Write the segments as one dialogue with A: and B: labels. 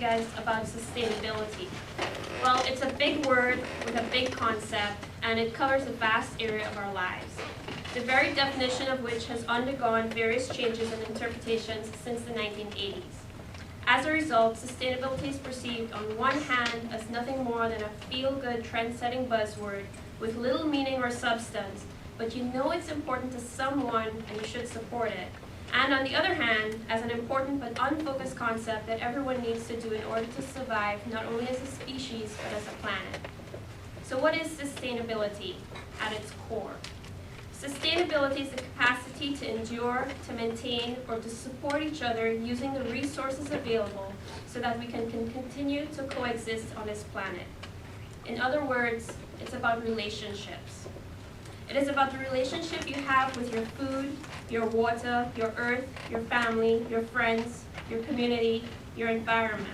A: guys about sustainability. Well, it's a big word with a big concept, and it covers a vast area of our lives, the very definition of which has undergone various changes and interpretations since the 1980s. As a result, sustainability is perceived on one hand as nothing more than a feel-good, trend-setting buzzword with little meaning or substance, but you know it's important to someone and you should support it. And on the other hand, as an important but unfocused concept that everyone needs to do in order to survive, not only as a species, but as a planet. So what is sustainability at its core? Sustainability is the capacity to endure, to maintain, or to support each other using the resources available so that we can continue to coexist on this planet. In other words, it's about relationships. It is about the relationship you have with your food, your water, your earth, your family, your friends, your community, your environment.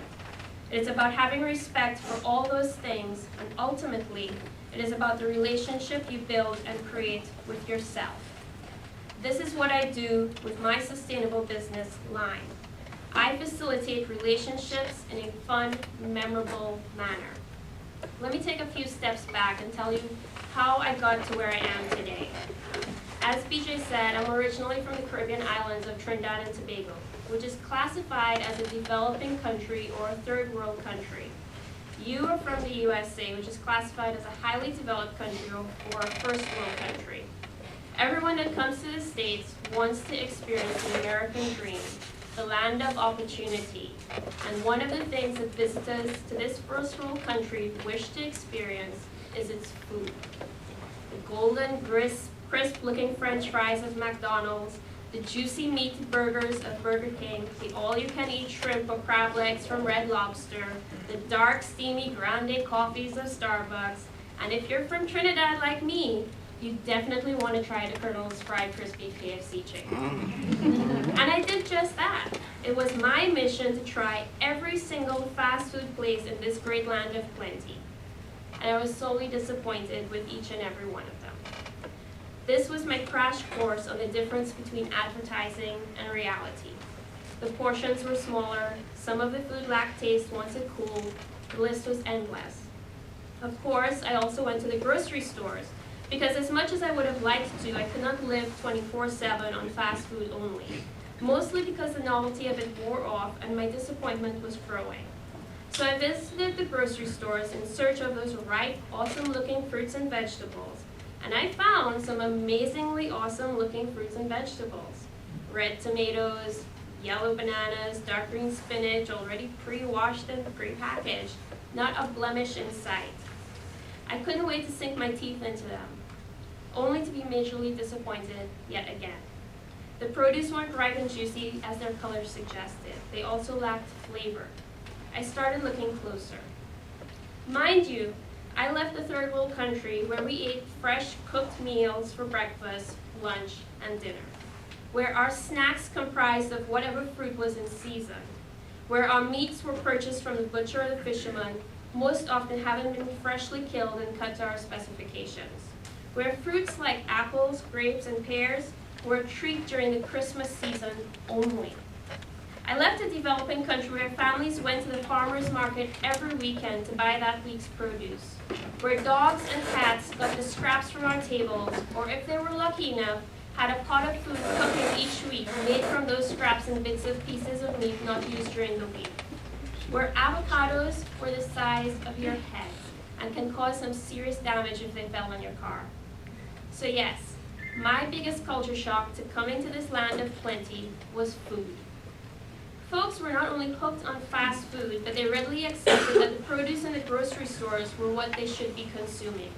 A: It is about having respect for all those things, and ultimately, it is about the relationship you build and create with yourself. This is what I do with my sustainable business line. I facilitate relationships in a fun, memorable manner. Let me take a few steps back and tell you how I got to where I am today. As BJ said, I'm originally from the Caribbean islands of Trinidad and Tobago, which is classified as a developing country or a third world country. You are from the USA, which is classified as a highly developed country or a first world country. Everyone that comes to the States wants to experience the American dream, the land of opportunity. And one of the things that visitors to this first world country wish to experience is its food. The golden, crisp-looking French fries of McDonald's, the juicy meat burgers of Burger King, the all-you-can-eat shrimp or crab legs from Red Lobster, the dark, steamy grande coffees of Starbucks, and if you're from Trinidad like me, you definitely want to try the Colonel's fried crispy KFC chicken. And I did just that. It was my mission to try every single fast food place in this great land of plenty. And I was sorely disappointed with each and every one of them. This was my crash course on the difference between advertising and reality. The portions were smaller, some of the food lacked taste once it cooled, the list was endless. Of course, I also went to the grocery stores, because as much as I would have liked to, I could not live 24/7 on fast food only, mostly because the novelty of it wore off and my disappointment was growing. So I visited the grocery stores in search of those ripe, awesome-looking fruits and vegetables, and I found some amazingly awesome-looking fruits and vegetables. Red tomatoes, yellow bananas, dark green spinach, already pre-washed and pre-packaged, not a blemish in sight. I couldn't wait to sink my teeth into them, only to be majorly disappointed yet again. The produce weren't ripe and juicy as their color suggested. They also lacked flavor. I started looking closer. Mind you, I left the third world country where we ate fresh cooked meals for breakfast, lunch, and dinner, where our snacks comprised of whatever fruit was in season, where our meats were purchased from the butcher or the fisherman, most often having been freshly killed and cut to our specifications, where fruits like apples, grapes, and pears were a treat during the Christmas season only. I left a developing country where families went to the farmer's market every weekend to buy that week's produce, where dogs and cats got the scraps from our tables, or if they were lucky enough, had a pot of food cooking each week made from those scraps and bits of pieces of meat not used during the week, where avocados were the size of your head and can cause some serious damage if they fell on your car. So yes, my biggest culture shock to coming to this land of plenty was food. Folks were not only hooked on fast food, but they readily accepted that the produce in the grocery stores were what they should be consuming.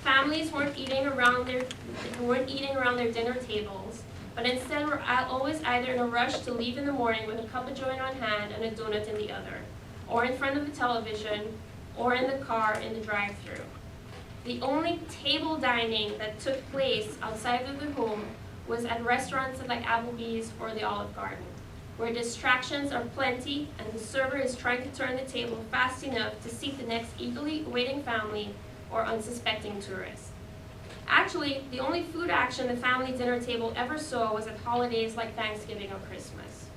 A: Families weren't eating around their dinner tables, but instead were always either in a rush to leave in the morning with a cup of joe in one hand and a donut in the other, or in front of the television, or in the car in the drive-thru. The only table dining that took place outside of the home was at restaurants like Applebee's or the Olive Garden, where distractions are plenty and the server is trying to turn the table fast enough to seat the next eagerly waiting family or unsuspecting tourist. Actually, the only food action the family dinner table ever saw was at holidays like Thanksgiving or Christmas.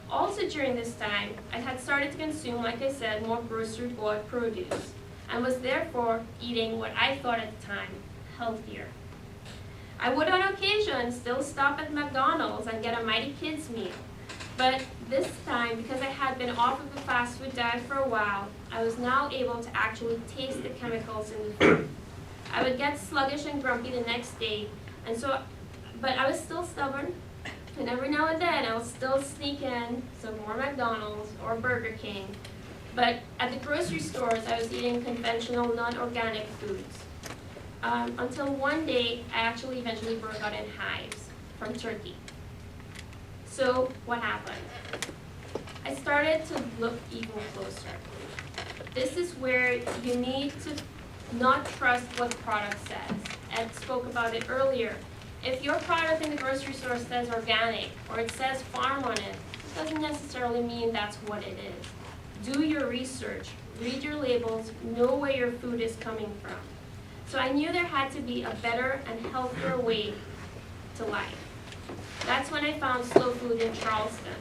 A: Also during this time, I had started to consume, like I said, more grocery bought produce, and was therefore eating what I thought at the time healthier. I would on occasion still stop at McDonald's and get a Mighty Kids meal, but this time, because I had been off of the fast food diet for a while, I was now able to actually taste the chemicals in the food. I would get sluggish and grumpy the next day, but I was still stubborn, and every now and then I would still sneak in some more McDonald's or Burger King. But at the grocery stores, I was eating conventional, non-organic foods. Until one day, I actually eventually broke out in hives from turkey. So what happened? I started to look even closer. This is where you need to not trust what the product says. Ed spoke about it earlier. If your product in the grocery store says organic or it says farm on it, it doesn't necessarily mean that's what it is. Do your research, read your labels, know where your food is coming from. So I knew there had to be a better and healthier way to life. That's when I found Slow Food in Charleston.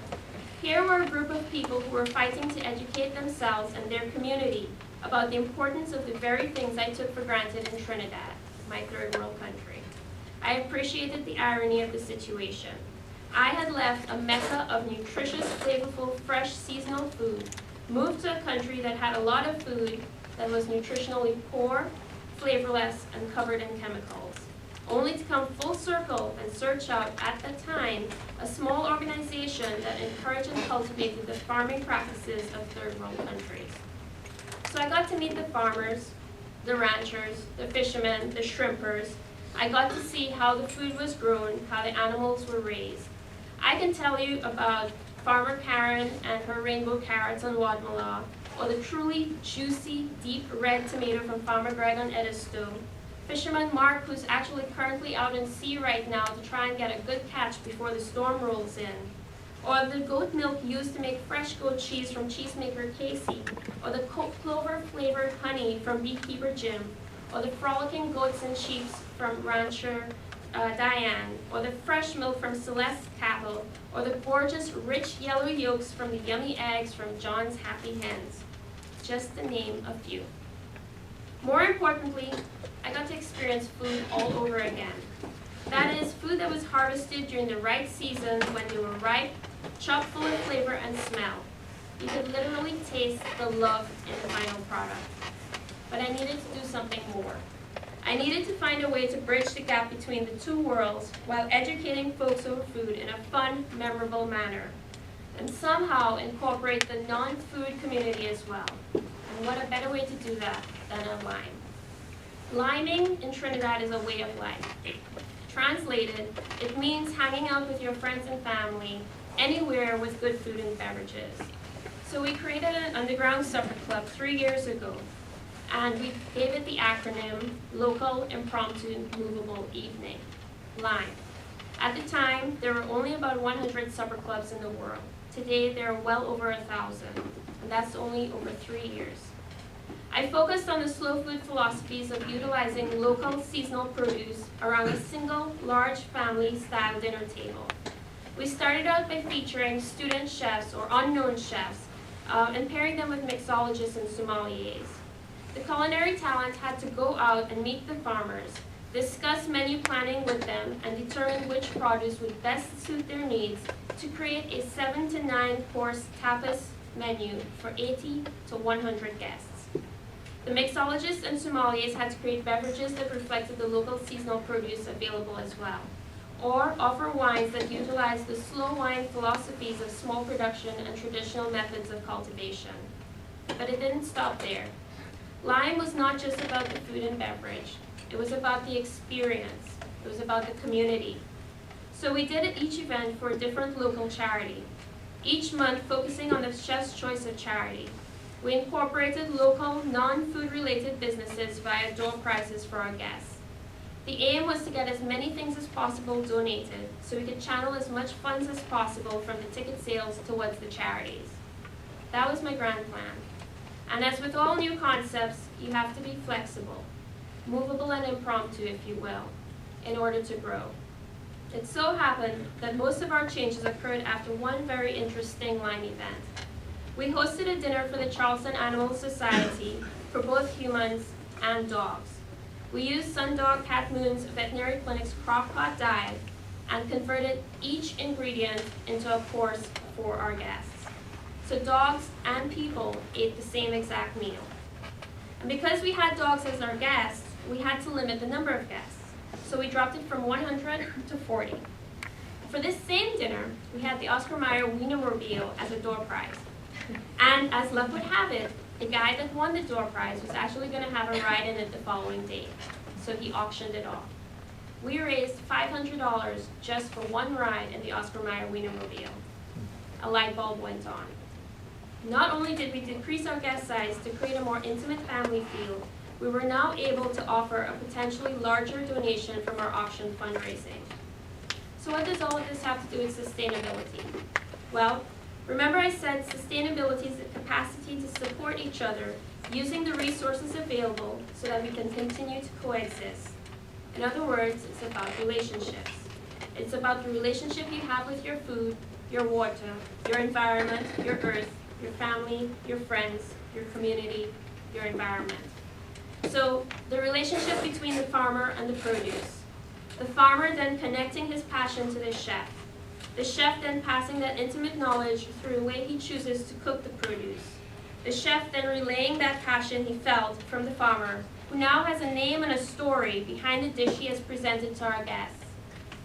A: Here were a group of people who were fighting to educate themselves and their community about the importance of the very things I took for granted in Trinidad, my third world country. I appreciated the irony of the situation. I had left a mecca of nutritious, flavorful, fresh, seasonal food, moved to a country that had a lot of food that was nutritionally poor, flavorless, and covered in chemicals, only to come full circle and search out, at the time, a small organization that encouraged and cultivated the farming practices of third world countries. So I got to meet the farmers, the ranchers, the fishermen, the shrimpers. I got to see how the food was grown, how the animals were raised. I can tell you about Farmer Karen and her rainbow carrots on Wadmalaw, or the truly juicy, deep red tomato from Farmer Greg on Edisto, Fisherman Mark, who's actually currently out in sea right now to try and get a good catch before the storm rolls in, or the goat milk used to make fresh goat cheese from cheesemaker Casey, or the clover-flavored honey from beekeeper Jim, or the frolicking goats and sheep from rancher Diane, or the fresh milk from Celeste cattle, or the gorgeous, rich yellow yolks from the yummy eggs from John's Happy Hens, just to name a few. More importantly, I got to experience food all over again. That is, food that was harvested during the right season when they were ripe, chock full of flavor and smell. You could literally taste the love in the final product. But I needed to do something more. I needed to find a way to bridge the gap between the two worlds while educating folks over food in a fun, memorable manner, and somehow incorporate the non-food community as well. And what a better way to do that than a lime. Liming in Trinidad is a way of life. Translated, it means hanging out with your friends and family anywhere with good food and beverages. So we created an underground supper club 3 years ago, and we gave it the acronym Local Impromptu Movable Evening, LIME. At the time, there were only about 100 supper clubs in the world. Today, there are well over 1,000, and that's only over 3 years. I focused on the slow food philosophies of utilizing local seasonal produce around a single large family-style dinner table. We started out by featuring student chefs or unknown chefs and pairing them with mixologists and sommeliers. The culinary talent had to go out and meet the farmers, discuss menu planning with them, and determine which produce would best suit their needs to create a 7 to 9 course tapas menu for 80 to 100 guests. The mixologists and sommeliers had to create beverages that reflected the local seasonal produce available as well, or offer wines that utilized the slow wine philosophies of small production and traditional methods of cultivation. But it didn't stop there. Lime was not just about the food and beverage. It was about the experience. It was about the community. So we did at each event for a different local charity, each month focusing on the chef's choice of charity. We incorporated local, non-food related businesses via door prizes for our guests. The aim was to get as many things as possible donated so we could channel as much funds as possible from the ticket sales towards the charities. That was my grand plan. And as with all new concepts, you have to be flexible, movable and impromptu, if you will, in order to grow. It so happened that most of our changes occurred after one very interesting Lyme event. We hosted a dinner for the Charleston Animal Society for both humans and dogs. We used Sundog Cat Moon's veterinary clinic's crock-pot diet and converted each ingredient into a course for our guests. So dogs and people ate the same exact meal. And because we had dogs as our guests, we had to limit the number of guests. So we dropped it from 100 to 40. For this same dinner, we had the Oscar Mayer Wienermobile as a door prize. And as luck would have it, the guy that won the door prize was actually going to have a ride in it the following day. So he auctioned it off. We raised $500 just for one ride in the Oscar Mayer Wienermobile. A light bulb went on. Not only did we decrease our guest size to create a more intimate family feel, we were now able to offer a potentially larger donation from our auction fundraising. So what does all of this have to do with sustainability? Well, remember I said sustainability is the capacity to support each other using the resources available so that we can continue to coexist. In other words, it's about relationships. It's about the relationship you have with your food, your water, your environment, your earth, your family, your friends, your community, your environment. So the relationship between the farmer and the produce. The farmer then connecting his passion to the chef. The chef then passing that intimate knowledge through the way he chooses to cook the produce. The chef then relaying that passion he felt from the farmer, who now has a name and a story behind the dish he has presented to our guests.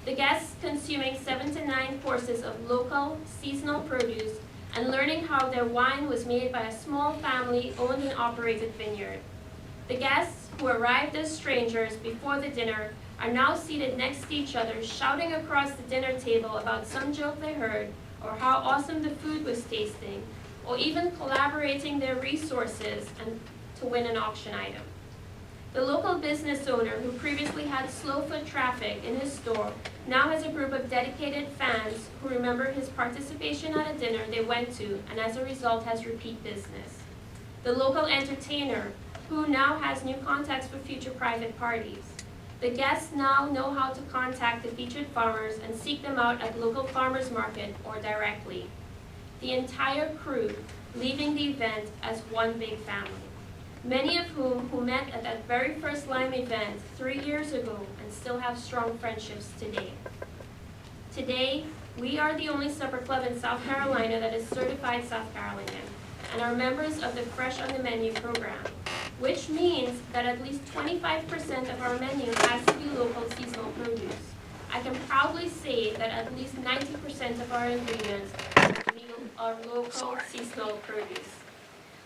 A: The guests consuming 7 to 9 courses of local, seasonal produce and learning how their wine was made by a small family owned and operated vineyard. The guests, who arrived as strangers before the dinner, are now seated next to each other, shouting across the dinner table about some joke they heard, or how awesome the food was tasting, or even collaborating their resources and to win an auction item. The local business owner, who previously had slow foot traffic in his store, now has a group of dedicated fans who remember his participation at a dinner they went to and as a result has repeat business. The local entertainer, who now has new contacts for future private parties. The guests now know how to contact the featured farmers and seek them out at local farmers market or directly. The entire crew leaving the event as one big family. Many of who met at that very first Lyme event 3 years ago and still have strong friendships today. Today, we are the only supper club in South Carolina that is certified South Carolinian and are members of the Fresh on the Menu program, which means that at least 25% of our menu has to be local seasonal produce. I can proudly say that at least 90% of our ingredients are local seasonal produce.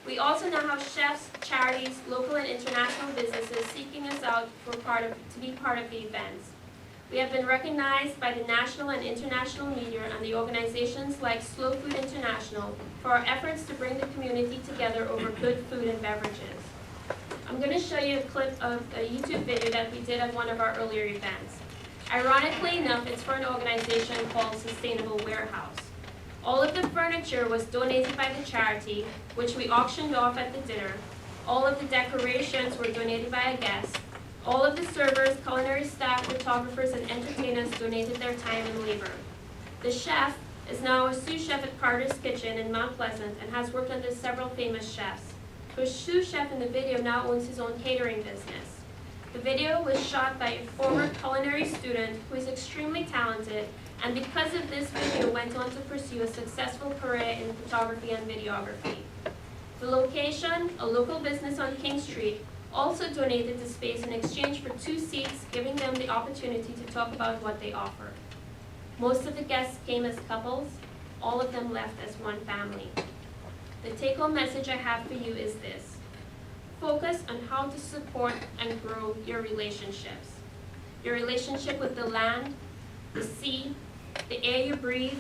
A: We also now have chefs, charities, local and international businesses seeking us out to be part of the events. We have been recognized by the national and international media and the organizations like Slow Food International for our efforts to bring the community together over good food and beverages. I'm going to show you a clip of a YouTube video that we did at one of our earlier events. Ironically enough, it's for an organization called Sustainable Warehouse. All of the furniture was donated by the charity, which we auctioned off at the dinner. All of the decorations were donated by a guest. All of the servers, culinary staff, photographers, and entertainers donated their time and labor. The chef is now a sous chef at Carter's Kitchen in Mount Pleasant and has worked under several famous chefs. The sous chef in the video now owns his own catering business. The video was shot by a former culinary student who is extremely talented, and because of this video went on to pursue a successful career in photography and videography. The location, a local business on King Street, also donated the space in exchange for 2 seats, giving them the opportunity to talk about what they offer. Most of the guests came as couples, all of them left as one family. The take-home message I have for you is this: focus on how to support and grow your relationships. Your relationship with the land, the sea, the air you breathe.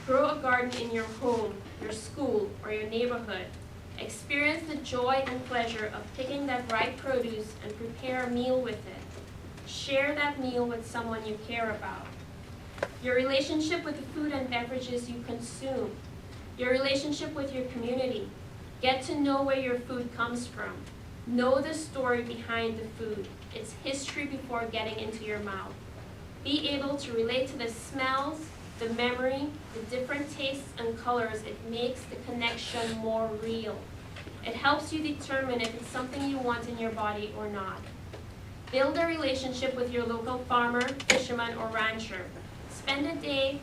A: Grow a garden in your home, your school, or your neighborhood. Experience the joy and pleasure of picking that right produce and prepare a meal with it. Share that meal with someone you care about. Your relationship with the food and beverages you consume. Your relationship with your community. Get to know where your food comes from. Know the story behind the food, its history before getting into your mouth. Be able to relate to the smells, the memory, the different tastes and colors. It makes the connection more real. It helps you determine if it's something you want in your body or not. Build a relationship with your local farmer, fisherman, or rancher. Spend a day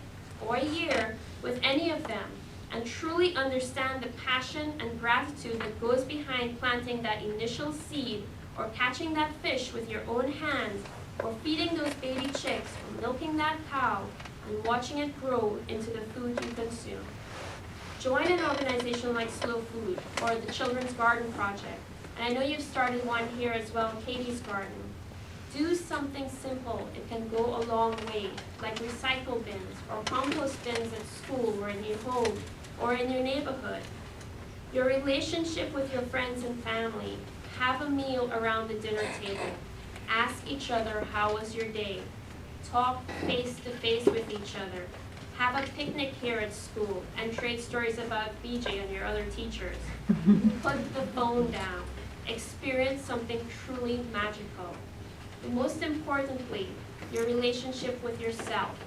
A: or a year with any of them and truly understand the passion and gratitude that goes behind planting that initial seed, or catching that fish with your own hands, or feeding those baby chicks, or milking that cow, and watching it grow into the food you consume. Join an organization like Slow Food or the Children's Garden Project. And I know you've started one here as well, Katie's Garden. Do something simple. It can go a long way, like recycle bins or compost bins at school or in your home or in your neighborhood. Your relationship with your friends and family. Have a meal around the dinner table. Ask each other, how was your day? Talk face to face with each other. Have a picnic here at school and trade stories about BJ and your other teachers. Put the phone down. Experience something truly magical. And most importantly, your relationship with yourself.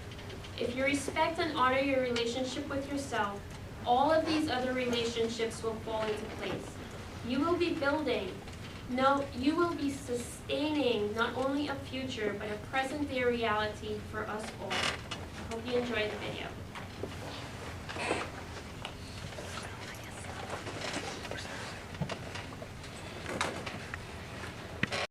A: If you respect and honor your relationship with yourself, all of these other relationships will fall into place. You will be building, you will be sustaining not only a future, but a present day reality for us all. I hope you enjoyed the video.